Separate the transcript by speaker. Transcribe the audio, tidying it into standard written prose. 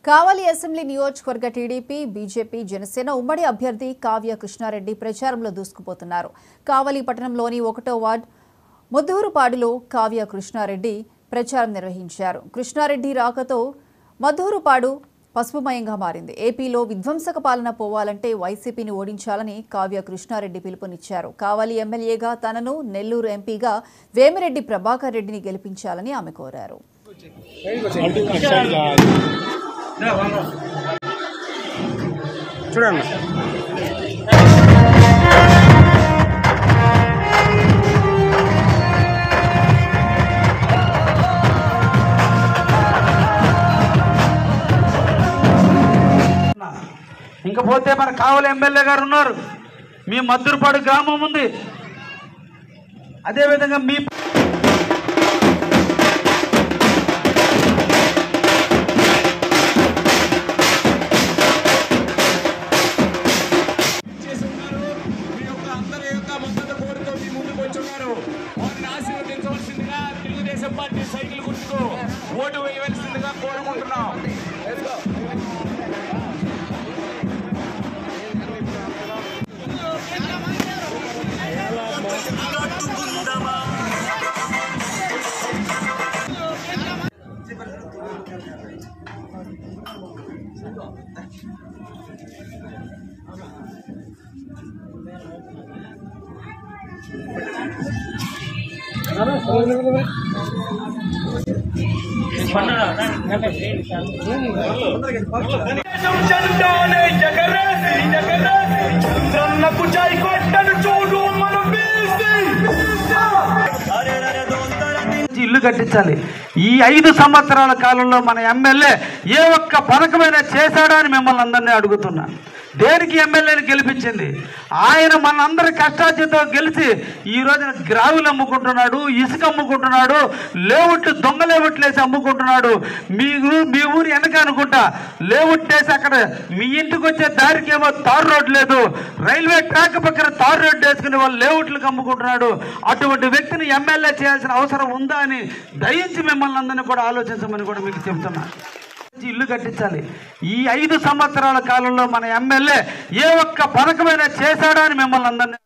Speaker 1: కావలి assembly నియోజకవర్గ TDP, BJP, Janasena ఉమ్మడి అభ్యర్థి కావ్య కృష్ణారెడ్డి ప్రచారంలో దూసుకుపోతున్నారు. కావలి పట్టణంలోని 1వ వార్డు ముద్దూరుపాడులో కావ్య కృష్ణారెడ్డి ప్రచారం నిర్వహించారు. కృష్ణారెడ్డి రాకతో మద్దూరుపాడు పసుపుమయంగా మారింది. ఏపీలో విధ్వంసక పాలన పోవాలంటే వైసీపీని ఓడించాలని కావ్య కృష్ణారెడ్డి పిలుపునిచ్చారు. కావలి ఎమ్మెల్యేగా తనను, నెల్లూరు ఎంపీగా వేమిరెడ్డి ప్రభాకర్ రెడ్డిని గెలిపించాలని ఆమె కోరారు.
Speaker 2: చూడండి
Speaker 3: ఇంకపోతే మన కావలి ఎమ్మెల్యే గారు ఉన్నారు. మీ మద్దూరుపాడు గ్రామం ఉంది. అదేవిధంగా మీ
Speaker 4: తెలుగుదేశం పార్టీ సైకిల్ గుర్తుకు ఓటు వేయవలసిందిగా కోరుకుంటున్నాం.
Speaker 3: ఇల్లు కట్టించాలి. ఈ 5 సంవత్సరాల కాలంలో మన ఎమ్మెల్యే ఏ ఒక్క పథకమైనా చేశాడా అని మిమ్మల్ని అందరినీ అడుగుతున్నా. దేనికి ఎమ్మెల్యేని గెలిపించింది? ఆయన మనందరి కష్టార్జితో గెలిచి ఈ రోజున గ్రావులు అమ్ముకుంటున్నాడు, ఇసుక అమ్ముకుంటున్నాడు, లేవుట్లు దొంగ లేవుట్లు వేసి అమ్ముకుంటున్నాడు. మీ ఊరు వెనక అనుకుంటా లేవుట్ వేసి అక్కడ మీ ఇంటికి వచ్చే దారికి ఏమో తారు రోడ్డు లేదు, రైల్వే ట్రాక్ పక్కన తారు రోడ్డు వేసుకుని వాళ్ళు లేవుట్లకు అమ్ముకుంటున్నాడు. అటువంటి వ్యక్తిని ఎమ్మెల్యే చేయాల్సిన అవసరం ఉందా అని దయించి మిమ్మల్ని అందరినీ కూడా ఆలోచించమని కూడా మీకు చెప్తున్నా. ఇల్లు కట్టించాలి. ఈ 5 సంవత్సరాల కాలంలో మన ఎమ్మెల్యే ఏ ఒక్క పథకమైనా చేశాడా అని మిమ్మల్ని అందరినీ